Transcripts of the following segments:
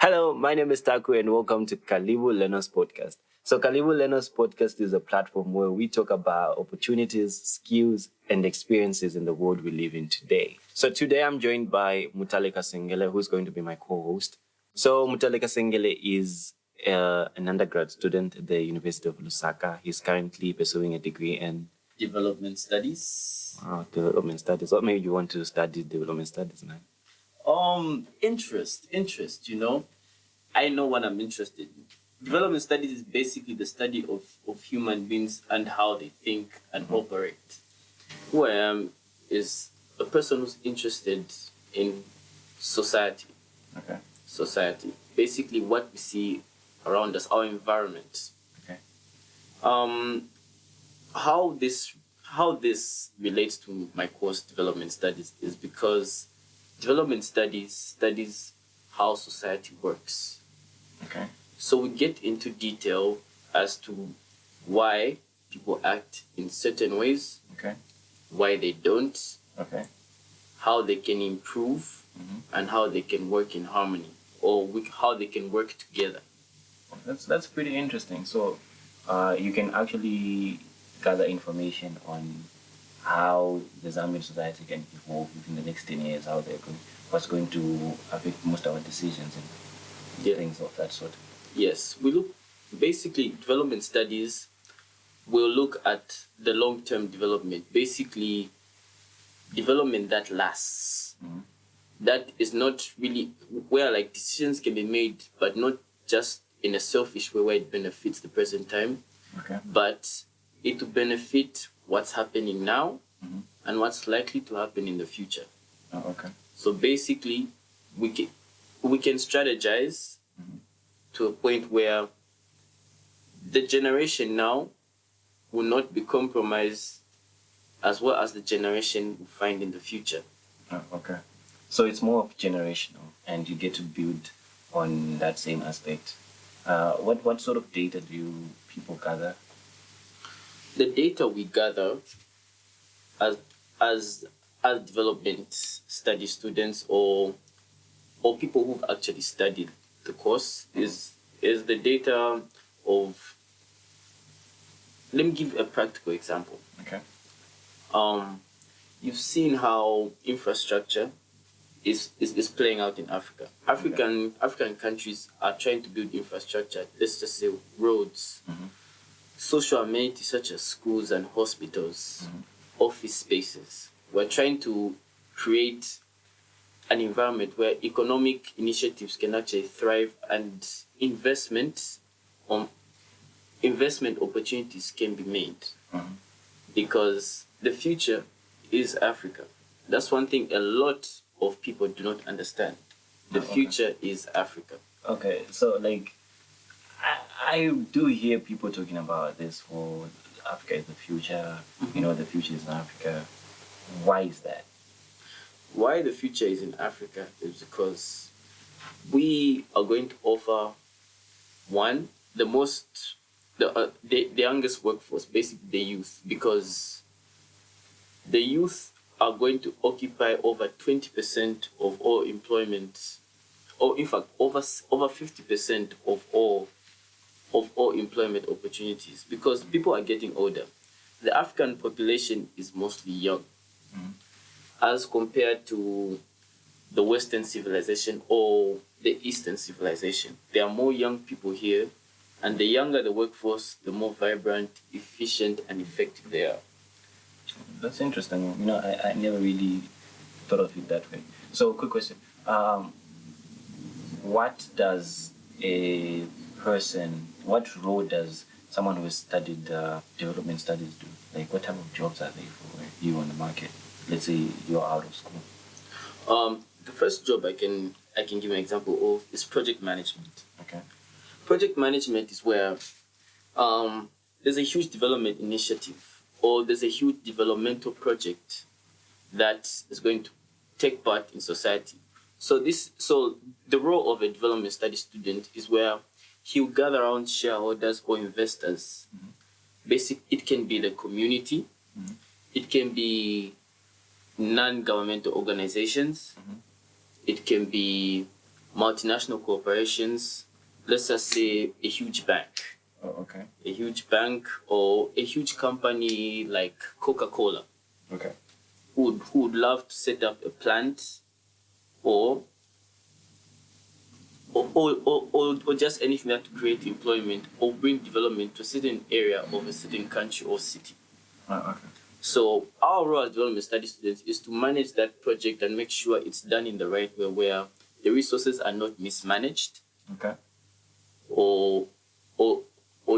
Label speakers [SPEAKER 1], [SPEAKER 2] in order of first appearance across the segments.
[SPEAKER 1] Hello, my name is Taku and welcome to Kalibu Learners Podcast. So Kalibu Learners Podcast is a platform where we talk about opportunities, skills, and experiences in the world we live in today. So today I'm joined by Mutale Kasengele, who's going to be my co-host. So Mutale Kasengele is an undergrad student at the University of Lusaka. He's currently pursuing a degree in
[SPEAKER 2] Development studies.
[SPEAKER 1] development studies. What made you want to study development studies, man?
[SPEAKER 2] Interest, I know what I'm interested in. Development studies is basically the study of human beings and how they think and operate. Who I am is a person who's interested in society.
[SPEAKER 1] Okay.
[SPEAKER 2] Society. Basically what we see around us, our environment.
[SPEAKER 1] Okay.
[SPEAKER 2] How this relates to my course, development studies, is because development studies how society works.
[SPEAKER 1] Okay.
[SPEAKER 2] So we get into detail as to why people act in certain ways,
[SPEAKER 1] Okay.
[SPEAKER 2] why they don't,
[SPEAKER 1] Okay.
[SPEAKER 2] how they can improve, and how they can work in harmony, or how they can work together.
[SPEAKER 1] That's pretty interesting. So, you can actually gather information on how the Zambian society can evolve within the next 10 years, what's going to affect most of our decisions and things of that sort.
[SPEAKER 2] Yes, basically development studies will look at the long-term development, basically development that lasts. That is not really where like decisions can be made, but not just in a selfish way where it benefits the present time,
[SPEAKER 1] Okay.
[SPEAKER 2] but it will benefit what's happening now and what's likely to happen in the future.
[SPEAKER 1] Oh, okay.
[SPEAKER 2] So basically, we can strategize to a point where the generation now will not be compromised as well as the generation we find in the future.
[SPEAKER 1] Oh, okay. So it's more of generational, and you get to build on that same aspect. What sort of data do people gather?
[SPEAKER 2] The data we gather as development study students or people who've actually studied the course is the data of. Let me give a practical example.
[SPEAKER 1] Okay.
[SPEAKER 2] You've seen how infrastructure is playing out in Africa. African countries are trying to build infrastructure. Let's just say roads, social amenities such as schools and hospitals, office spaces. We're trying to create an environment where economic initiatives can actually thrive and investment opportunities can be made. Because the future is Africa. That's one thing a lot of people do not understand. The future is Africa.
[SPEAKER 1] Okay, so like, I do hear people talking about this for Africa is the future. The future is in Africa. Why is that?
[SPEAKER 2] Why the future is in Africa is because we are going to offer the youngest workforce, basically the youth, because the youth are going to occupy over 20% of all employment, or in fact over 50% of all employment opportunities, because people are getting older. The African population is mostly young, as compared to the Western civilization or the Eastern civilization. There are more young people here, and the younger the workforce, the more vibrant, efficient, and effective they are.
[SPEAKER 1] That's interesting. I never really thought of it that way. So, quick question. What role does someone who has studied development studies do? Like, what type of jobs are they for you on the market? Let's say you're out of school.
[SPEAKER 2] The first job I can give an example of is project management.
[SPEAKER 1] Okay.
[SPEAKER 2] Project management is where there's a huge development initiative or there's a huge developmental project that is going to take part in society. So the role of a development study student is where he'll gather around shareholders or investors. It can be the community, it can be non-governmental organizations, it can be multinational corporations, let's just say a huge bank.
[SPEAKER 1] Oh, okay.
[SPEAKER 2] A huge bank or a huge company like Coca-Cola.
[SPEAKER 1] Okay.
[SPEAKER 2] Who would love to set up a plant or just anything that to create employment or bring development to a certain area of a certain country or city.
[SPEAKER 1] Okay.
[SPEAKER 2] So our role as development study students is to manage that project and make sure it's done in the right way, where the resources are not mismanaged,
[SPEAKER 1] okay,
[SPEAKER 2] or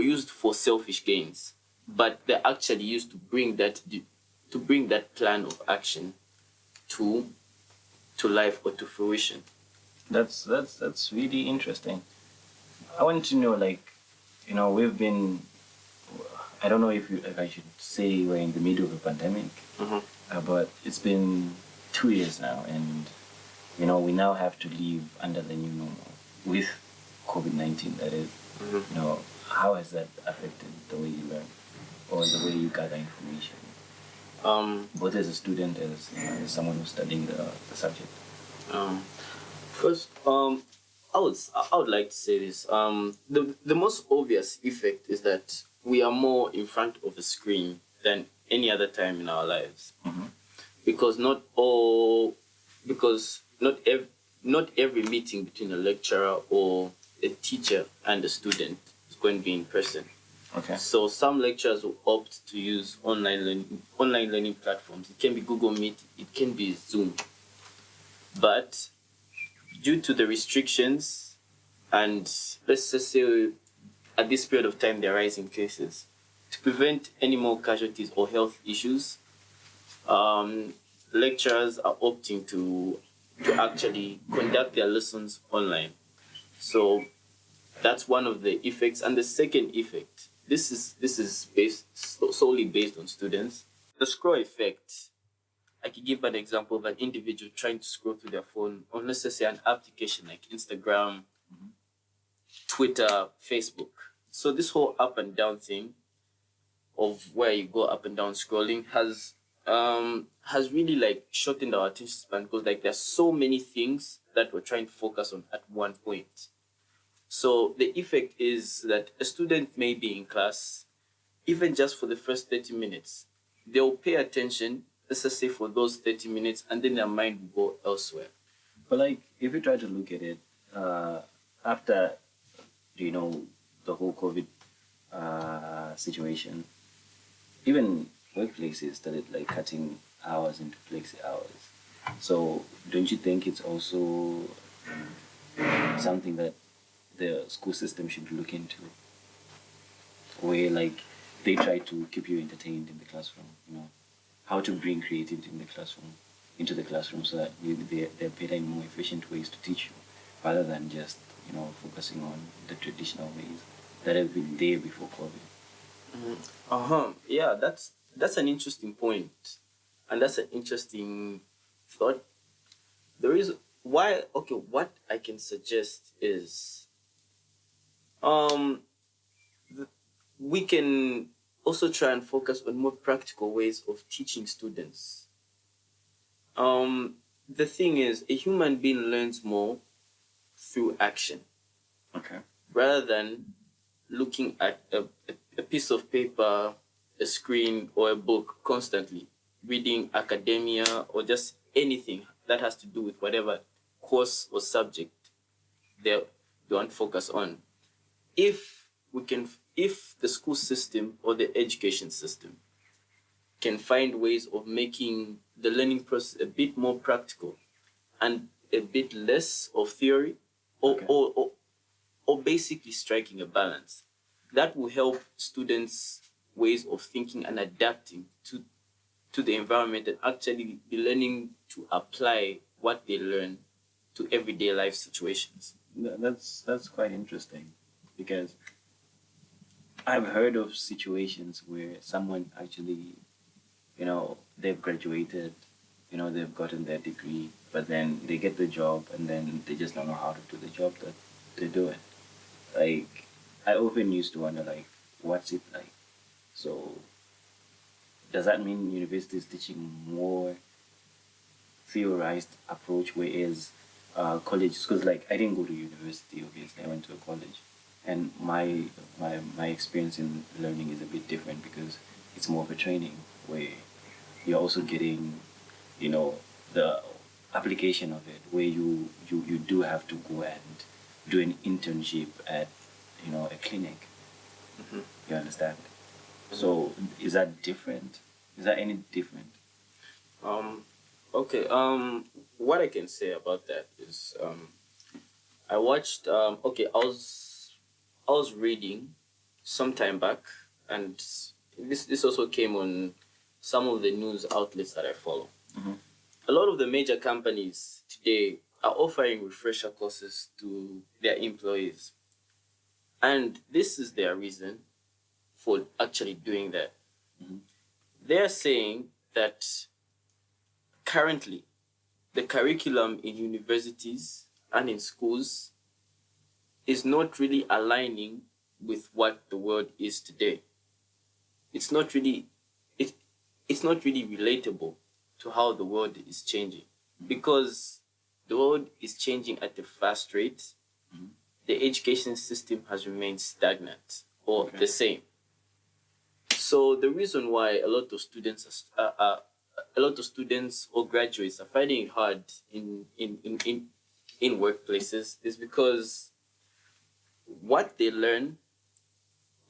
[SPEAKER 2] used for selfish gains, but they're actually used to bring that plan of action to life or to fruition.
[SPEAKER 1] That's really interesting. I want to know, like, we've been, I don't know if I should say we're in the middle of a pandemic, but it's been 2 years now, and we now have to live under the new normal with COVID-19. That is, how has that affected the way you learn or the way you gather information? Both as a student, as someone who's studying the subject.
[SPEAKER 2] First, I would like to say this. The most obvious effect is that we are more in front of a screen than any other time in our lives, because not every meeting between a lecturer or a teacher and a student is going to be in person.
[SPEAKER 1] Okay.
[SPEAKER 2] So some lecturers will opt to use online learning platforms. It can be Google Meet, it can be Zoom. But due to the restrictions and let's just say at this period of time there are rising cases, to prevent any more casualties or health issues, lecturers are opting to actually conduct their lessons online. So that's one of the effects. And the second effect, this is solely based on students. The scroll effect. I could give an example of an individual trying to scroll through their phone on, let's just say, an application like Instagram, Twitter, Facebook. So this whole up and down thing of where you go up and down scrolling has really like shortened our attention span, because like there's so many things that we're trying to focus on at one point. So the effect is that a student may be in class, even just for the first 30 minutes. They'll pay attention, let's just say for those 30 minutes, and then their mind will go elsewhere.
[SPEAKER 1] But like, if you try to look at it, after, the whole COVID situation, even workplaces started like cutting hours into flexi hours. So don't you think it's also something that the school system should look into, where like they try to keep you entertained in the classroom, how to bring creativity into the classroom so that there are better and more efficient ways to teach you, rather than just focusing on the traditional ways that have been there before COVID.
[SPEAKER 2] Yeah, that's an interesting point, and that's an interesting thought. What I can suggest is we can also try and focus on more practical ways of teaching students. The thing is, a human being learns more through action.
[SPEAKER 1] Okay.
[SPEAKER 2] Rather than looking at a piece of paper, a screen, or a book constantly, reading academia or just anything that has to do with whatever course or subject they want to focus on. If the school system or the education system can find ways of making the learning process a bit more practical and a bit less of theory, or basically striking a balance, that will help students' ways of thinking and adapting to the environment, and actually be learning to apply what they learn to everyday life situations.
[SPEAKER 1] That's quite interesting, because I've heard of situations where someone actually, they've graduated, they've gotten their degree, but then they get the job and then they just don't know how to do the job that they're doing. Like, I often used to wonder, like, what's it like? So, does that mean university is teaching more theorized approach, whereas colleges, because like I didn't go to university. Obviously, I went to a college, and my experience in learning is a bit different because it's more of a training where you're also getting, the application of it, where you do have to go and do an internship at, a clinic.
[SPEAKER 2] Mm-hmm.
[SPEAKER 1] You understand? So is that different? Is that any different?
[SPEAKER 2] Okay. What I can say about that is, I watched. Okay, I was reading some time back, and this also came on some of the news outlets that I follow.
[SPEAKER 1] Mm-hmm.
[SPEAKER 2] A lot of the major companies today are offering refresher courses to their employees, and this is their reason for actually doing that.
[SPEAKER 1] Mm-hmm.
[SPEAKER 2] They're saying that currently the curriculum in universities and in schools is not really aligning with what the world is today. It's not really it's not really relatable to how the world is changing, because the world is changing at a fast rate.
[SPEAKER 1] Mm-hmm.
[SPEAKER 2] The education system has remained stagnant or
[SPEAKER 1] Okay.
[SPEAKER 2] the same. So the reason why a lot of students or graduates are finding it hard in workplaces is because what they learn,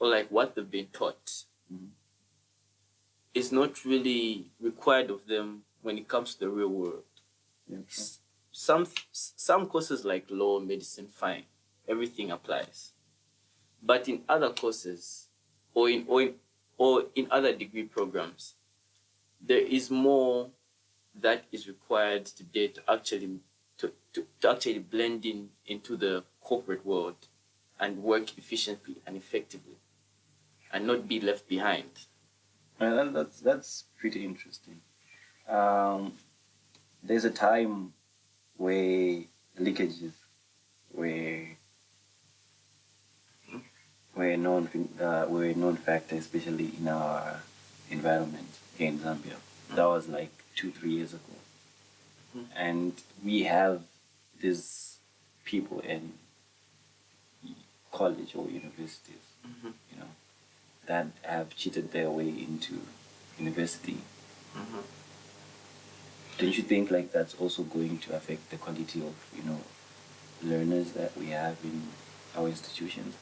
[SPEAKER 2] or like what they've been taught,
[SPEAKER 1] Mm-hmm.
[SPEAKER 2] is not really required of them when it comes to the real world.
[SPEAKER 1] Yeah, sure.
[SPEAKER 2] Some courses like law, medicine, fine, everything applies. But in other courses, or in other degree programs, there is more that is required today to actually blend into the corporate world and work efficiently and effectively, and not be left behind.
[SPEAKER 1] And that's pretty interesting. There's a time where leakages were were a known factor, especially in our environment here in Zambia. That was like 2-3 years ago, and we have these people in college or universities, that have cheated their way into university. Don't you think like that's also going to affect the quality of learners that we have in our institutions?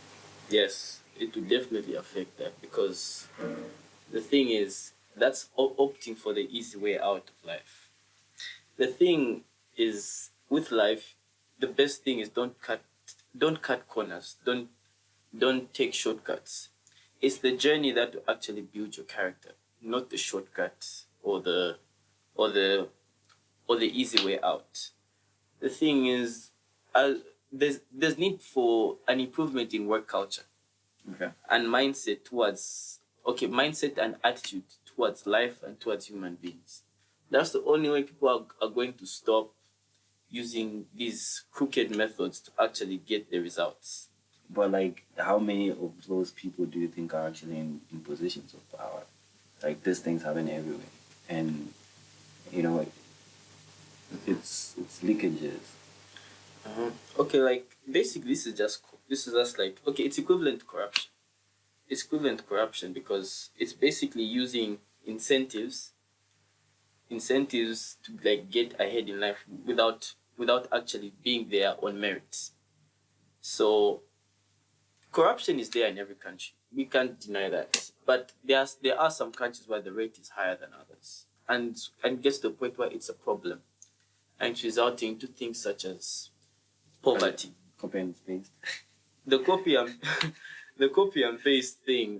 [SPEAKER 2] Yes, it will definitely affect that, because the thing is, that's opting for the easy way out of life. The thing is, with life, the best thing is don't cut corners. Don't take shortcuts. It's the journey that will actually build your character, not the shortcut or the easy way out. The thing is, there's need for an improvement in work culture.
[SPEAKER 1] Okay.
[SPEAKER 2] And mindset and attitude towards life and towards human beings. That's the only way people are going to stop using these crooked methods to actually get the results.
[SPEAKER 1] But like, how many of those people do you think are actually in positions of power? Like, these things happen everywhere, and it's leakages.
[SPEAKER 2] Okay, like basically this is just like, okay, it's equivalent to corruption. It's equivalent to corruption because it's basically using incentives to like get ahead in life without actually being there on merits. So corruption is there in every country. We can't deny that. But there are some countries where the rate is higher than others, and gets to the point where it's a problem, and it's resulting to things such as poverty.
[SPEAKER 1] Copy and paste.
[SPEAKER 2] The copy and the copy and paste thing.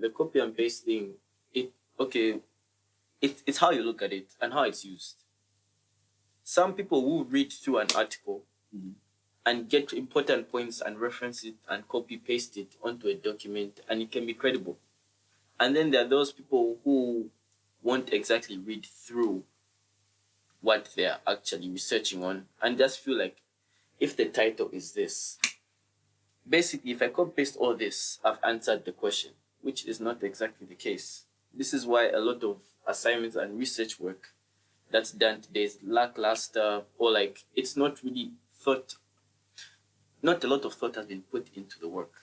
[SPEAKER 2] It's how you look at it and how it's used. Some people will read through an article and get important points and reference it and copy paste it onto a document, and it can be credible. And then there are those people who won't exactly read through what they're actually researching on and just feel like, if the title is this, basically if I copy paste all this, I've answered the question, which is not exactly the case. This is why a lot of assignments and research work that's done today is lackluster, or like it's not really thought, not a lot of thought has been put into the work.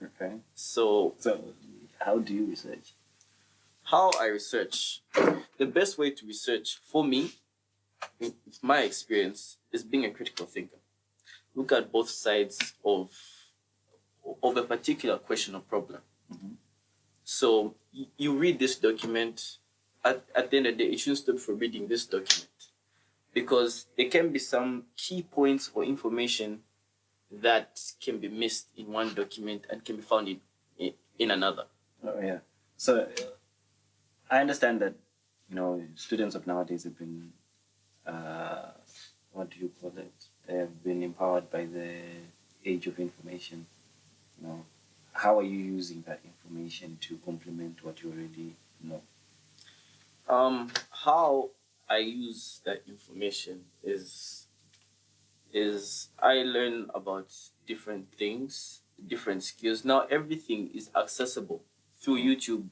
[SPEAKER 1] Okay.
[SPEAKER 2] So
[SPEAKER 1] how do you research?
[SPEAKER 2] how I research, the best way to research for me, in my experience, is being a critical thinker. Look at both sides of a particular question or problem.
[SPEAKER 1] Mhm.
[SPEAKER 2] So you read this document. At the end of the day, you shouldn't stop from reading this document, because there can be some key points or information that can be missed in one document and can be found in another.
[SPEAKER 1] Oh yeah. So I understand that students of nowadays have been what do you call it? They have been empowered by the age of information. How are you using that information to complement what you already know?
[SPEAKER 2] How I use that information is I learn about different things, different skills. Now everything is accessible through YouTube,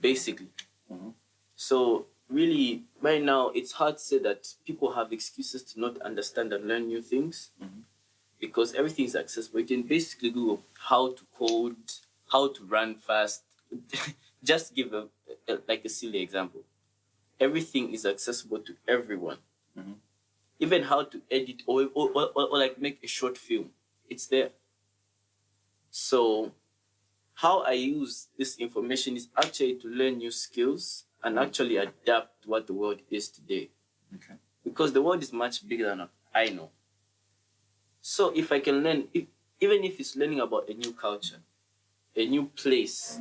[SPEAKER 2] basically.
[SPEAKER 1] Mhm.
[SPEAKER 2] So really, right now, it's hard to say that people have excuses to not understand and learn new things, because everything is accessible. You can basically Google how to code, how to run fast. Just give a silly example. Everything is accessible to everyone.
[SPEAKER 1] Mhm.
[SPEAKER 2] Even how to edit or like make a short film, it's there. So how I use this information is actually to learn new skills and actually adapt to what the world is today.
[SPEAKER 1] Okay.
[SPEAKER 2] Because the world is much bigger than I know. So if I can learn, even if it's learning about a new culture, a new place,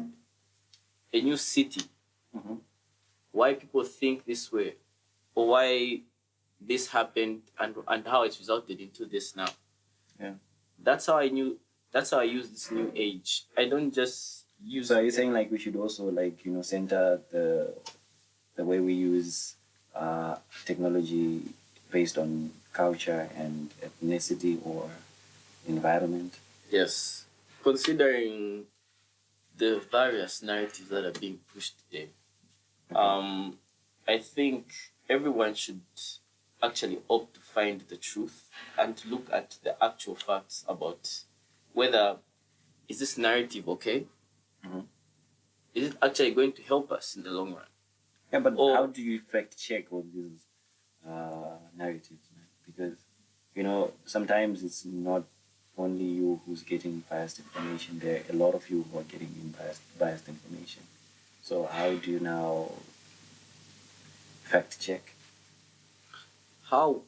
[SPEAKER 2] a new city,
[SPEAKER 1] Mhm.
[SPEAKER 2] why people think this way, or why this happened, and how it's resulted into this now.
[SPEAKER 1] Yeah.
[SPEAKER 2] That's how I use this new age. I don't just use.
[SPEAKER 1] So are you saying like we should also center the way we use technology based on culture and ethnicity or environment?
[SPEAKER 2] Yes, considering the various narratives that are being pushed today, I think everyone should actually opt to find the truth and to look at the actual facts about whether is this narrative okay?
[SPEAKER 1] Mhm.
[SPEAKER 2] Is it actually going to help us in the long run?
[SPEAKER 1] Yeah, but
[SPEAKER 2] Or-
[SPEAKER 1] how do you fact check all these narratives, man? Because sometimes it's not only you who's getting biased information. There are a lot of you who are getting biased information. So how do you now fact check?
[SPEAKER 2] How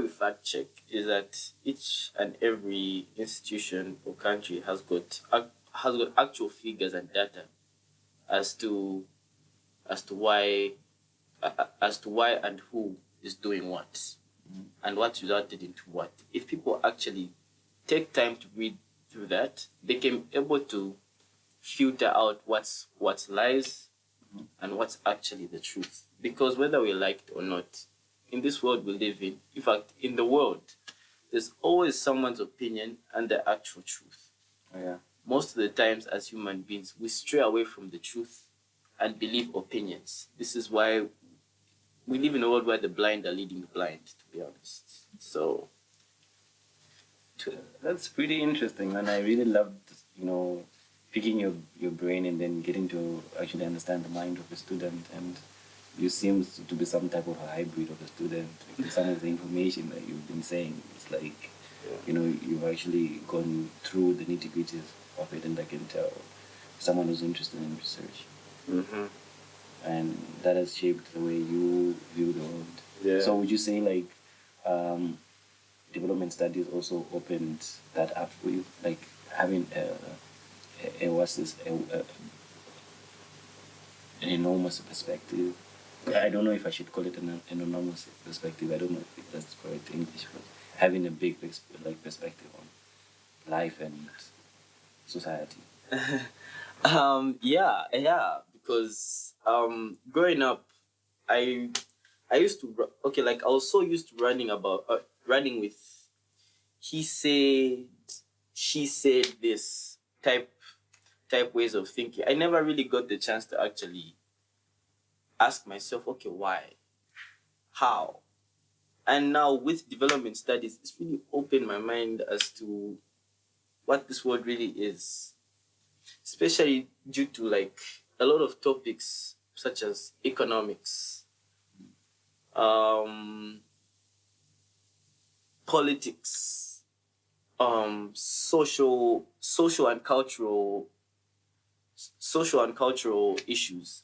[SPEAKER 2] we fact check is that each and every institution or country has got actual figures and data as to why and who is doing what, and what resulted into what. If people actually take time to read through that, they can be able to filter out what's lies and what's actually the truth. Because whether we like it or not, in this world we live in fact, in the world, there's always someone's opinion and the actual truth.
[SPEAKER 1] Oh, yeah.
[SPEAKER 2] Most of the times, as human beings, we stray away from the truth and believe opinions. This is why we live in a world where the blind are leading the blind, to be honest. So
[SPEAKER 1] That's pretty interesting, and I really loved, picking your brain and then getting to actually understand the mind of a student. And you seem to be some type of a hybrid of a student. Like some of the information that you've been saying, it's like, you've actually gone through the nitty gritties of it, and I can tell someone who's interested in research.
[SPEAKER 2] mm-hmm.
[SPEAKER 1] And that has shaped the way you view the world.
[SPEAKER 2] Yeah.
[SPEAKER 1] So would you say like development studies also opened that up for you, like having an enormous perspective? I don't know if I should call it an enormous perspective. I don't know if that's correct English, but having a big perspective on life and society.
[SPEAKER 2] Yeah, because growing up, I used to like I was so used to running with he said, she said, this type ways of thinking. I never really got the chance to actually ask myself, okay, why, how, And now with development studies, it's really opened my mind as to what this world really is, especially due to like a lot of topics such as economics, politics, social and cultural issues.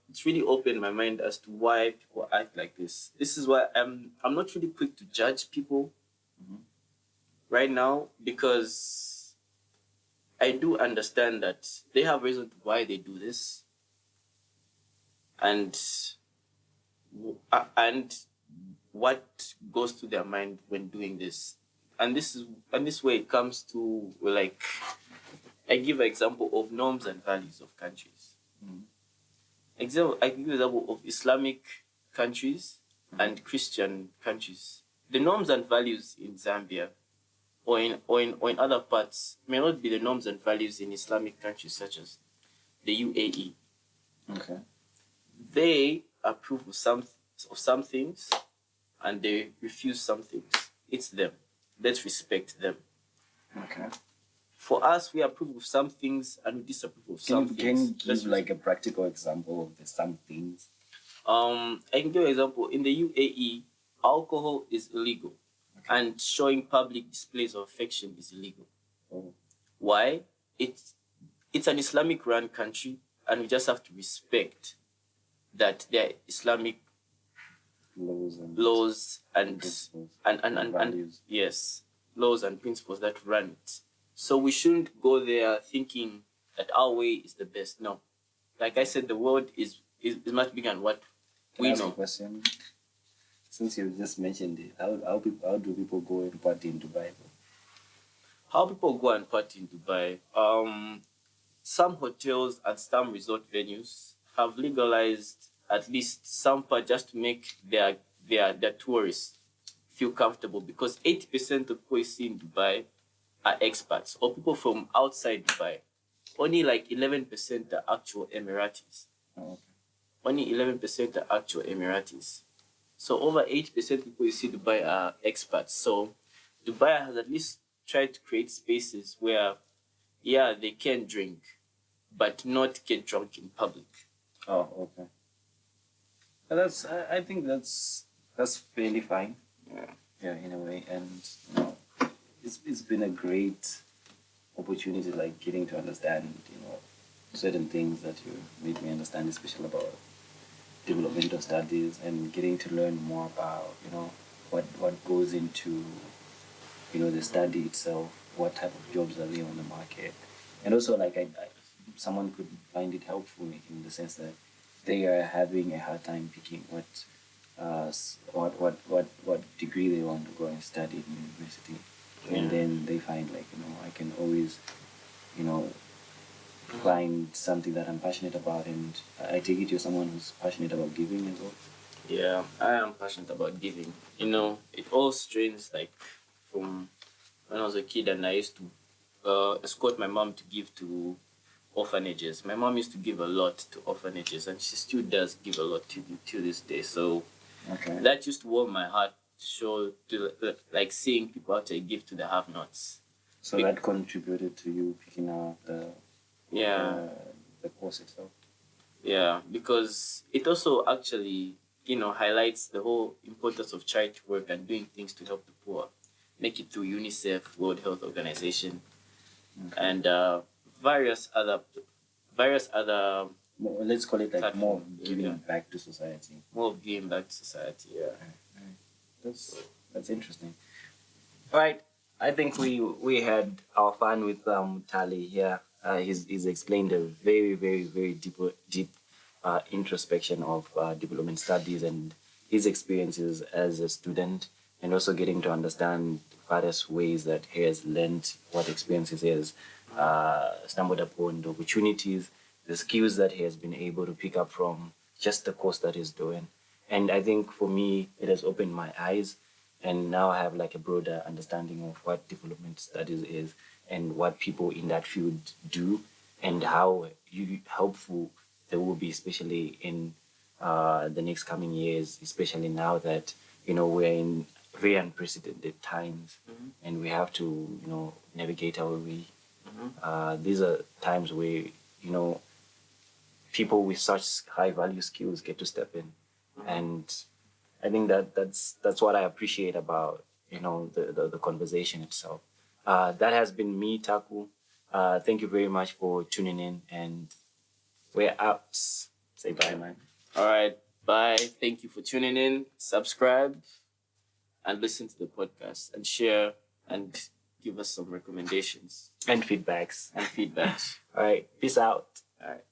[SPEAKER 2] It's really opened my mind as to why people act like this. This is why I'm not really quick to judge people right now, because I do understand that they have reasons why they do this, and what goes through their mind when doing this. And this way it comes to, like, I give an example of norms and values of countries. I give an example of Islamic countries and Christian countries. The norms and values in Zambia or in other parts may not be the norms and values in Islamic countries such as the UAE.
[SPEAKER 1] Okay.
[SPEAKER 2] They approve of some things and they refuse some things. It's them. Let's respect them.
[SPEAKER 1] Okay.
[SPEAKER 2] For us, we approve of some things and we disapprove of some things.
[SPEAKER 1] Can you give like a practical example of the some things?
[SPEAKER 2] I can give an example. In the UAE, alcohol is illegal, and showing public displays of affection is illegal.
[SPEAKER 1] Oh.
[SPEAKER 2] Why? It's an Islamic-run country, and we just have to respect that there are Islamic laws and
[SPEAKER 1] values.
[SPEAKER 2] Yes, laws and principles that run it. So we shouldn't go there thinking that our way is the best. No, like I said, the world is much bigger than what we know.
[SPEAKER 1] Ask a question. Since you just mentioned it, how do people go and party in Dubai?
[SPEAKER 2] How people go and party in Dubai? Some hotels and some resort venues have legalized at least some part just to make their tourists feel comfortable, because 80% of people you see in Dubai are expats or people from outside Dubai. Only like 11% are actual Emiratis.
[SPEAKER 1] Oh, okay.
[SPEAKER 2] Only 11% are actual Emiratis. So over 80% of people you see in Dubai are expats. So Dubai has at least tried to create spaces where, yeah, they can drink, but not get drunk in public.
[SPEAKER 1] Oh, okay. I think that's fairly fine. Yeah, in a way, and it's been a great opportunity, like getting to understand, certain things that you made me understand, especially about developmental studies, and getting to learn more about, what goes into, the study itself, what type of jobs are there on the market, and also like someone could find it helpful in the sense that they are having a hard time picking what degree they want to go and study in university. And then they find like, I can always, find something that I'm passionate about. And I take it you're someone who's passionate about giving as well.
[SPEAKER 2] Yeah, I am passionate about giving. It all strains like from when I was a kid, and I used to escort my mom to give to orphanages. My mom used to give a lot to orphanages, and she still does give a lot to this day. So that used to warm my heart to show, like seeing people out there give to the have-nots.
[SPEAKER 1] So that contributed to you picking out the course itself.
[SPEAKER 2] Yeah, because it also actually, highlights the whole importance of charity work and doing things to help the poor. Make it through UNICEF, World Health Organization, and various other.
[SPEAKER 1] Let's call it like platform, more giving back to society.
[SPEAKER 2] More of giving back to society. Yeah.
[SPEAKER 1] That's interesting. All right, I think we had our fun with Mutale here. He's explained a very, very, very deep introspection of development studies and his experiences as a student, and also getting to understand various ways that he has learned, what experiences he has stumbled upon, the opportunities, the skills that he has been able to pick up from just the course that he's doing. And I think for me, it has opened my eyes, and now I have like a broader understanding of what development studies is and what people in that field do, and how helpful they will be, especially in the next coming years, especially now that we're in very unprecedented times, and we have to, navigate our way. These are times where, people with such high value skills get to step in. And I think that's what I appreciate about, the conversation itself. That has been me, Taku. Thank you very much for tuning in, and we're out. Say bye, man.
[SPEAKER 2] All right. Bye. Thank you for tuning in. Subscribe and listen to the podcast and share and give us some recommendations
[SPEAKER 1] And feedbacks.
[SPEAKER 2] and feedbacks.
[SPEAKER 1] All right. Peace out.
[SPEAKER 2] All right.